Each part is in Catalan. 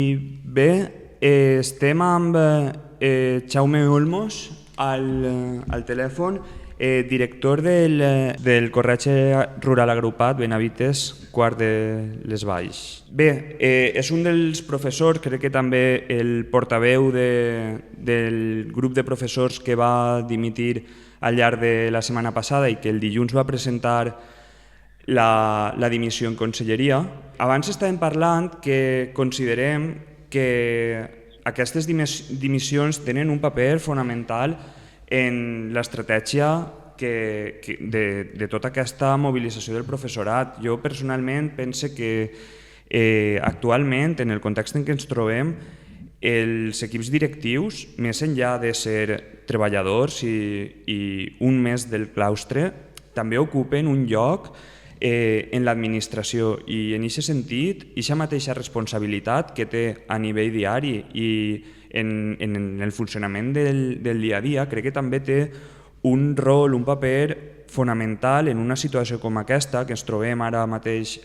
Bé, estem amb Jaume Olmos al telèfon, director del Corretge Rural Agrupat Benavites, Quart de les Valls. Bé, és un dels professors, crec que també el portaveu del grup de professors que va dimitir al llarg de la setmana passada i que el dilluns va presentar la dimissió en conselleria. Abans estàvem parlant que considerem que aquestes dimissions tenen un paper fonamental en l'estratègia de tota aquesta mobilització del professorat. Jo personalment pense que actualment, en el context en què ens trobem, els equips directius, més enllà de ser treballadors i un més del claustre, també ocupen un lloc en l'administració i en aquest sentit, aquesta mateixa responsabilitat que té a nivell diari i en el funcionament del dia a dia, crec que també té un rol, un paper fonamental en una situació com aquesta, que ens trobem ara mateix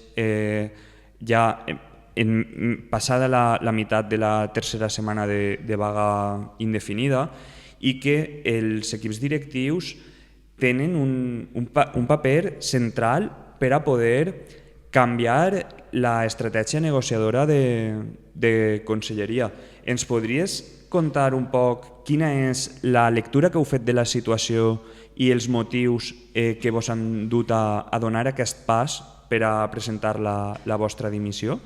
ja passada la meitat de la tercera setmana de vaga indefinida i que els equips directius tenen un paper central per a poder canviar l'estratègia negociadora de conselleria. Ens podries contar un poc quina és la lectura que heu fet de la situació i els motius que vos han dut a donar aquest pas per a presentar la vostra dimissió?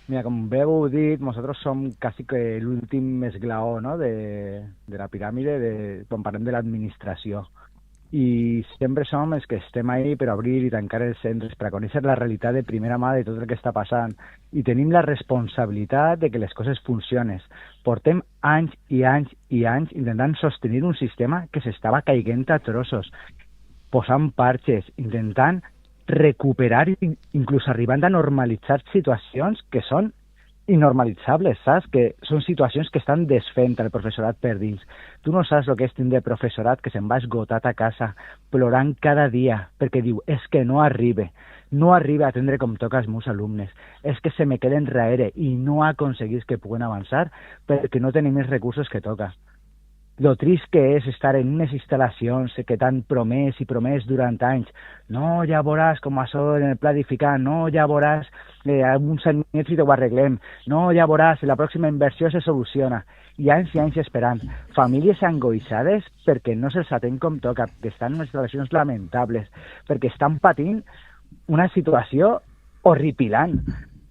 Mira, com bé heu dit, nosaltres som quasi que l'últim esglaó, no?, de la piràmide quan parlem de l'administració. I sempre som els que estem ahí per obrir i tancar els centres, per a conèixer la realitat de primera mà de tot el que està passant. I tenim la responsabilitat de que les coses funcionen. Portem anys i anys i anys intentant sostenir un sistema que s'estava caiguent a trossos, posant parxes, intentant recuperar, inclús arribant a normalitzar situacions que són innormalitzables, saps? Que són situacions que estan desfent el professorat per dins. Tu no saps el que és tindre professorat que se'n va esgotat a casa, plorant cada dia, perquè diu, és que no arriba a atendre com toca els meus alumnes, és que se me queden enrere i no aconseguís que puguen avançar perquè no tenim els recursos que toca. Lo trist que és estar en unes instal·lacions que t'han promès i promès durant anys. No, ja veuràs com això en el pla edificant, no, ja veuràs uns anyets i ho arreglem, no, ja veuràs, la pròxima inversió se soluciona. I anys esperant. Famílies angoixades perquè no se'ls atén com toca, perquè estan en unes situacions lamentables, perquè estan patint una situació horripilant.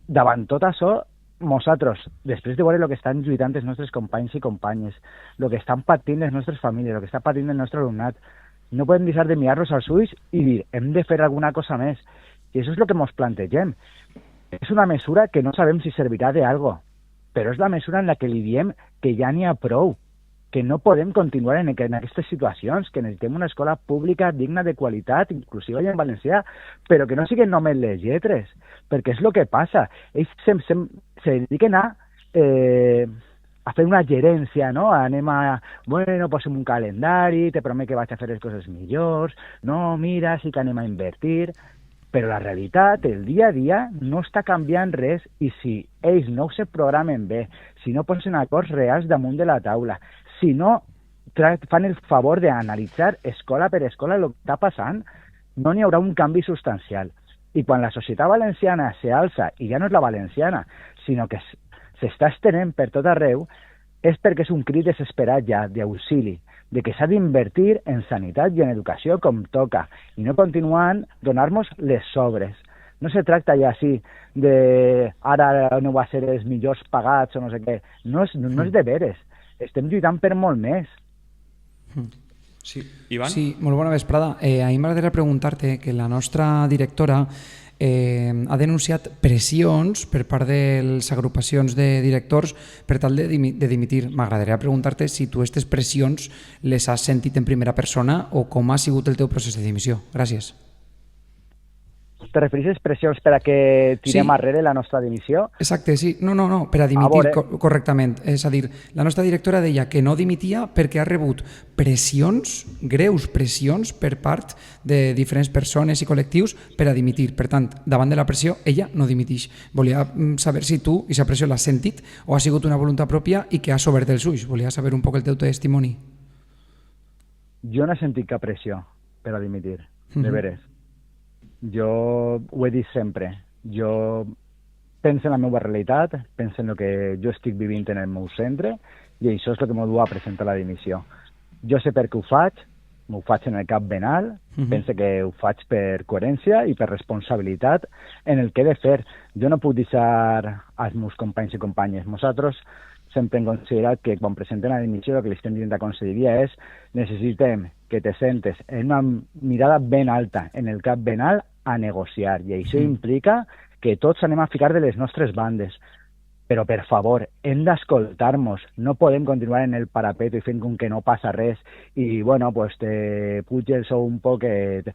Davant tot això, nosaltres, després de veure el que estan lluitant els nostres companys i companyes, el que estan patint les nostres famílies, el que està patint el nostre alumnat, no podem deixar de mirar-los als ulls i dir, hem de fer alguna cosa més. I això és el que ens plantegem. És una mesura que no sabem si servirà d'algo, però és la mesura en la que li diem que ja n'hi ha prou, que no podem continuar en aquestes situacions, que necessitem una escola pública digna de qualitat, inclusiva i en valencià, però que no siguin només les lletres, perquè és el que passa. Ells se dediquen a fer una gerència, no? Anem a, bueno, posem un calendari, te promet que vaig a fer les coses millors, no, mira, sí que anem a invertir, però la realitat, el dia a dia, no està canviant res i si ells no se programen bé, si no posen acords reals damunt de la taula, si no fan el favor d'analitzar escola per escola el que està passant, no n'hi haurà un canvi substancial. I quan la societat valenciana s'alça, i ja no és la valenciana, sinó que s'està estenent per tot arreu, és perquè és un crit desesperat ja d'auxili, de que s'ha d'invertir en sanitat i en educació com toca, i no continuant donar-nos les sobres. No se tracta ja així de ara no va ser els millors pagats o no sé què. No és de veres. Estem lluitant per molt més. Sí, Ivan? Sí, molt bona vesprada. A mi m'agradaria preguntar-te que la nostra directora ha denunciat pressions per part de les agrupacions de directors per tal de dimitir. M'agradaria preguntar-te si tu aquestes pressions les has sentit en primera persona o com ha sigut el teu procés de dimissió. Gràcies. Te refereixes pressions per a que tirem Sí. arrere la nostra dimissió? Exacte, sí. No, per a dimitir veure. correctament. És a dir, la nostra directora deia que no dimitia perquè ha rebut pressions, greus pressions, per part de diferents persones i col·lectius per a dimitir. Per tant, davant de la pressió, ella no dimitix. Volia saber si tu aquesta pressió l'has sentit o ha sigut una voluntat pròpia i que has obert els ulls. Volia saber un poc el teu testimoni. Jo no he sentit cap pressió per a dimitir, de veres. Jo ho he dit sempre. Jo penso en la meva realitat, penso en el que jo estic vivint en el meu centre i això és el que m'ho du a presentar la dimissió. Jo sé per què ho faig, m'ho faig en el cap ben alt, penso que ho faig per coherència i per responsabilitat en el que he de fer. Jo no puc deixar als meus companys i companyes. Nosaltres sempre hem considerat que quan presentem la dimissió el que li estem dient a conselleria és necessitem que te sentes en una mirada ben alta, en el cap ben alt, a negociar. I això implica que tots anem a ficar de les nostres bandes. Però, per favor, hem d'escoltar-nos. No podem continuar en el parapeto i fent com que no passa res i, bueno, pues te puig el sou un poquet,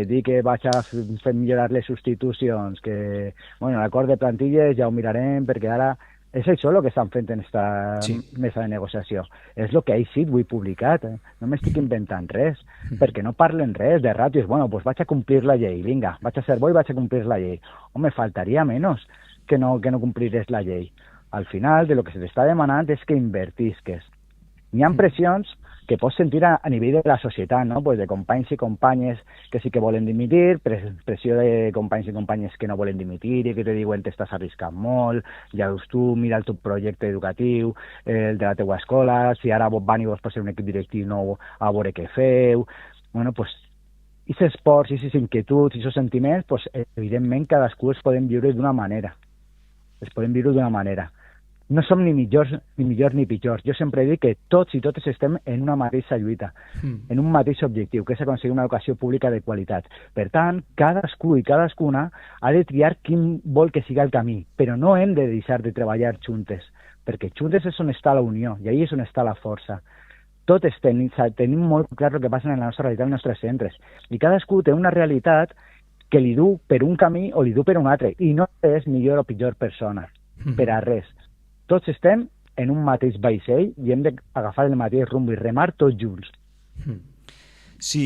dir que vaig a fer millorar les substitucions, que, bueno, l'acord de plantilles ja ho mirarem perquè ara és això el que estan fent en aquesta mesa de negociació. És el que ha eixit, ho he publicat. No m'estic inventant res, perquè no parlen res de ràtios. Bueno, doncs vaig a complir la llei, vinga, vaig a ser bo i vaig a complir la llei. Home, faltaria menys que no complirés la llei. Al final, de lo que se t'està demanant és que invertisques. N'hi ha pressions que pots sentir a nivell de la societat, no? Pues de companys i companyes que sí que volen dimitir, pressió de companys i companyes que no volen dimitir i que te diuen t'estàs arriscant molt, ja veus tu, mira el teu projecte educatiu, el de la teua escola, si ara van i vos passeu un equip directiu nou a veure què feu. Bueno, pues, aquests esports, aquestes inquietuds, aquests sentiments, pues, evidentment cadascú els podem viure d'una manera. Es poden viure d'una manera. No som ni millors ni pitjors. Jo sempre dic que tots i totes estem en una mateixa lluita, en un mateix objectiu, que és aconseguir una educació pública de qualitat. Per tant, cadascú i cadascuna ha de triar quin vol que siga el camí, però no hem de deixar de treballar juntes, perquè juntes és on està la unió, i ahí és on està la força. Totes tenim molt clar el que passa en la nostra realitat, en els nostres centres, i cadascú té una realitat que li du per un camí o li du per un altre, i no és millor o pitjor persona, per a res. Tots estem en un mateix vaixell i hem d'agafar el mateix rumb i remar tots junts. Sí,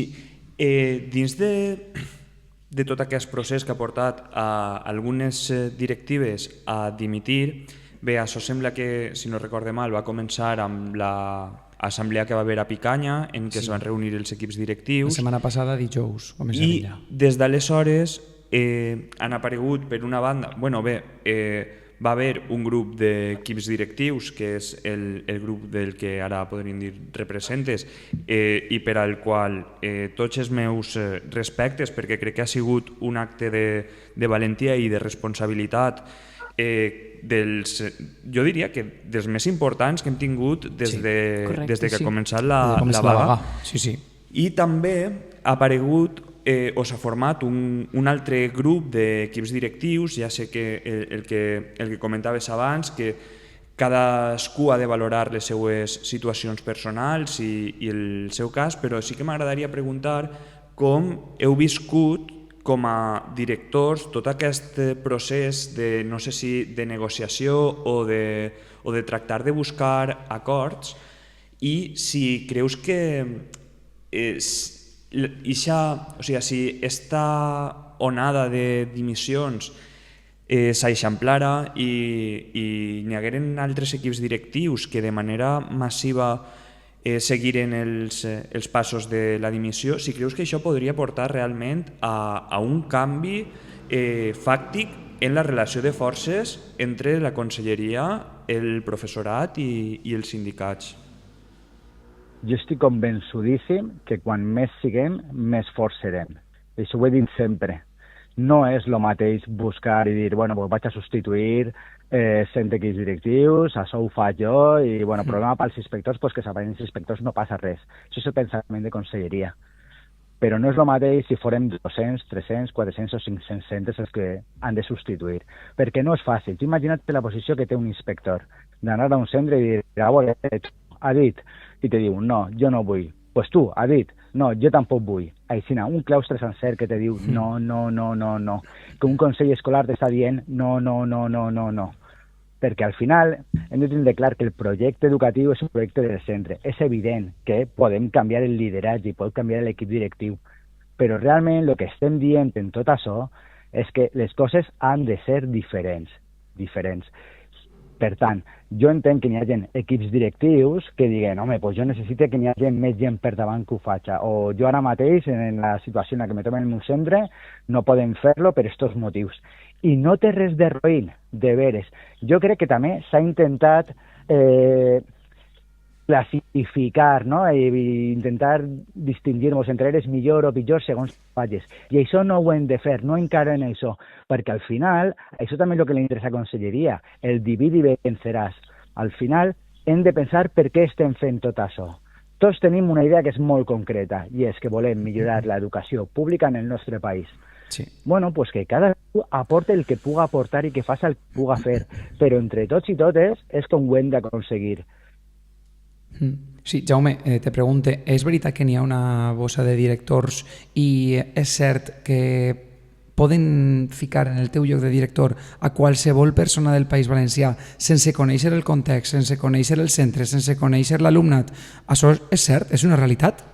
dins de tot aquest procés que ha portat a algunes directives a dimitir, bé, això sembla que, si no recorde mal, va començar amb l'assemblea que va haver a Picanya, en què es van reunir els equips directius. La setmana passada, dijous, o més I enllà. des d'aleshores han aparegut, per una banda, bueno, bé, va haver un grup d'equips directius, que és el grup del que ara podríem dir representes, i per al qual tots els meus respectes, perquè crec que ha sigut un acte de valentia i de responsabilitat jo diria que dels més importants que hem tingut des de que ha començat la vaga. Sí. I també ha aparegut o s'ha format un altre grup d'equips directius, ja sé que el que comentaves abans, que cadascú ha de valorar les seues situacions personals i el seu cas, però sí que m'agradaria preguntar com heu viscut com a directors tot aquest procés de, no sé si de negociació o de tractar de buscar acords, i si creus que si esta onada de dimissions s'eixamplara i n'hi hagueren altres equips directius que de manera massiva seguiren els passos de la dimissió, si creus que això podria portar realment a un canvi fàctic en la relació de forces entre la conselleria, el professorat i els sindicats. Jo estic convençudíssim que quan més siguem, més forts serem. Això ho he dit sempre. No és el mateix buscar i dir, bueno, pues vaig a substituir 100 equips directius, això ho faig jo, i bueno, problema pels inspectors, pues que s'apareixen els inspectors no passa res. Això és el pensament de conselleria. Però no és el mateix si forem 200, 300, 400 o 500 centres els que han de substituir. Perquè no és fàcil. Tu imagina't la posició que té un inspector, d'anar a un centre i dir, ha dit, i te diu, no, jo no vull. Pues tu, ha dit, no, jo tampoc vull. així, un claustre sencer que te diu no, no, no, no, no, que un consell escolar t'està dient no, no, no, no, no, no. Perquè al final hem de tenir clar que el projecte educatiu és un projecte del centre. És evident que podem canviar el lideratge i pot canviar l'equip directiu, però realment el que estem dient en tot això és que les coses han de ser diferents. Per tant, jo entenc que n'hi ha gent, equips directius, que diguen, home, doncs jo necessito que n'hi ha més gent per davant que ho faci, o jo ara mateix, en la situació en la que me trobo en el meu centre, no podem fer-lo per aquests motius. I no té res de roïn, de veres. Jo crec que també s'ha intentat classificar, no? I intentar distingir-nos entre eres millor o pitjor segons falles. I això no ho hem de fer, no encara en això, perquè al final, això també és el que li interessa a Conselleria, el divide i venceràs. Al final hem de pensar per què estem fent tot això. Tots tenim una idea que és molt concreta, i és que volem millorar l'educació pública en el nostre país. Sí. Bueno, pues que cadascú aporte el que puga aportar i que faci el que puga fer, però entre tots i totes és com ho hem d'aconseguir. Sí, Jaume, te pregunte, és veritat que n'hi ha una bossa de directors i és cert que poden ficar en el teu lloc de director a qualsevol persona del País Valencià sense conèixer el context, sense conèixer el centre, sense conèixer l'alumnat? Això és cert? És una realitat?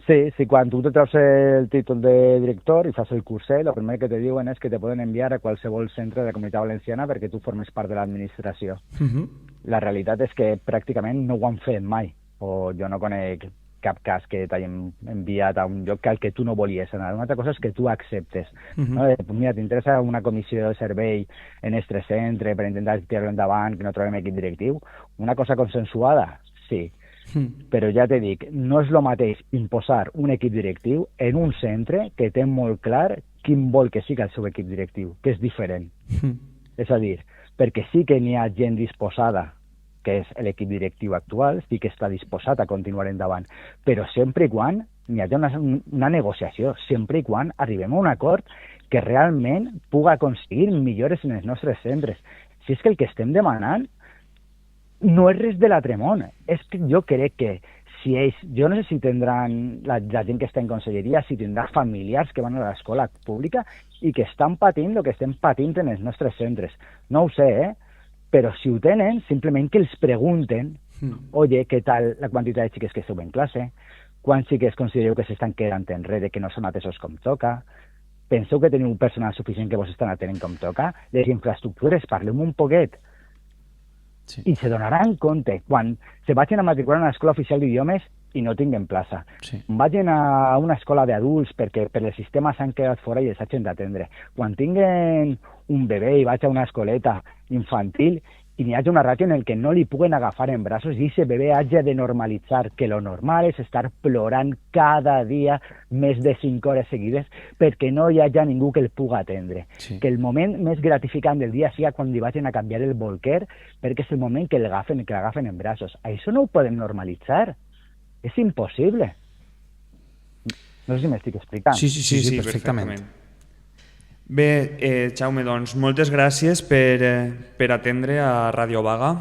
Sí, quan tu te treus el títol de director i fas el curset, el primer que te diuen és que te poden enviar a qualsevol centre de la Comunitat Valenciana perquè tu formes part de l'administració. La realitat és que pràcticament no ho han fet mai, o jo no conec cap cas que t'hagin enviat a un lloc al que tu no volies anar. Una altra cosa és que tu acceptes. No? Mira, t'interessa una comissió de servei en este centre per intentar tirar-lo endavant, que no trobem equip directiu? Una cosa consensuada? Sí. Però ja t'he dit, no és el mateix imposar un equip directiu en un centre que té molt clar quin vol que sigui el seu equip directiu, que és diferent. És a dir, perquè sí que n'hi ha gent disposada, que és l'equip directiu actual, sí que està disposat a continuar endavant, però sempre i quan n'hi hagi una negociació, sempre i quan arribem a un acord que realment pugui aconseguir millores en els nostres centres. Si és que el que estem demanant no és res de l'altre món. És que jo crec que si ells, jo no sé si tindran la gent que està en conselleria, si tindrà familiars que van a l'escola pública i que estan patint el que estem patint en els nostres centres. No ho sé, però si ho tenen, simplement que els pregunten, oye, què tal la quantitat de xiques que esteu en classe? Quants xiques considereu que s'estan quedant enrere, que no són atesos com toca? Penseu que teniu un personal suficient que vos estan atenent com toca? Les infraestructures, parlem un poquet. Sí. I se donaran compte quan se vagin a matricular a l'escola oficial d'idiomes i no tinguen plaça. Sí. Vagin a una escola d'adults perquè per el sistema s'han quedat fora i els hagin d'atendre. Quan tinguen un bebè i vaig a una escoleta infantil i n'hi hagi una ràtio en el que no li puguen agafar en braços i aquest bebè hagi de normalitzar que lo normal és estar plorant cada dia més de 5 hores seguides perquè no hi hagi ningú que el pugui atendre. Sí. Que el moment més gratificant del dia sigui quan li vagin a canviar el bolquer perquè és el moment que l'agafen en braços. Això no ho podem normalitzar. És impossible. No sé si m'estic explicant. Sí, perfectament. Bé, Jaume, doncs moltes gràcies per atendre a Radio Vaga.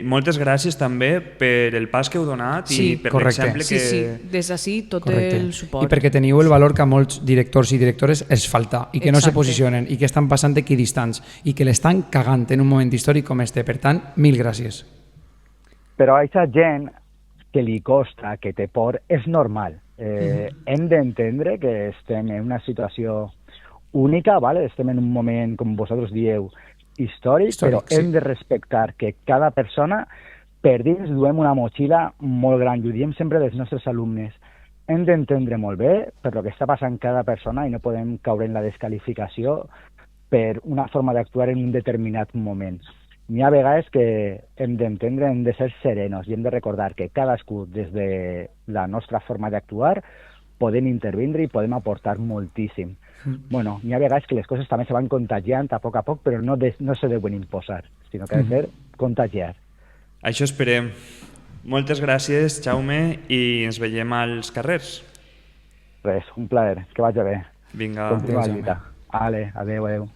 Moltes gràcies també per el pas que heu donat i per l'exemple que... Sí, des d'ací tot el suport. I perquè teniu el valor que a molts directors i directores els falta i que no se posicionen i que estan passant equidistants i que l'estan cagant en un moment històric com este. Per tant, mil gràcies. Però a aquesta gent que li costa, que té por, és normal. Hem d'entendre que estem en una situació única, ¿vale? Estem en un moment, com vosaltres dieu, històric, però hem de respectar que cada persona per dins duem una motxilla molt gran. I ho diem sempre dels nostres alumnes. Hem d'entendre molt bé per lo que està passant cada persona i no podem caure en la descalificació per una forma d'actuar en un determinat moment. N'hi ha vegades que hem d'entendre, hem de ser serenos i hem de recordar que cadascú, des de la nostra forma d'actuar, podem intervindre i podem aportar moltíssim. Bueno, n'hi ha vegades que les coses també se van contagiant a poc, però no se deuen imposar, sinó que ha de ser contagiar. Això esperem. Moltes gràcies, Jaume, i ens veiem als carrers. Res, un plaer, que vagi bé. Vinga. Continua la lluita. Adéu.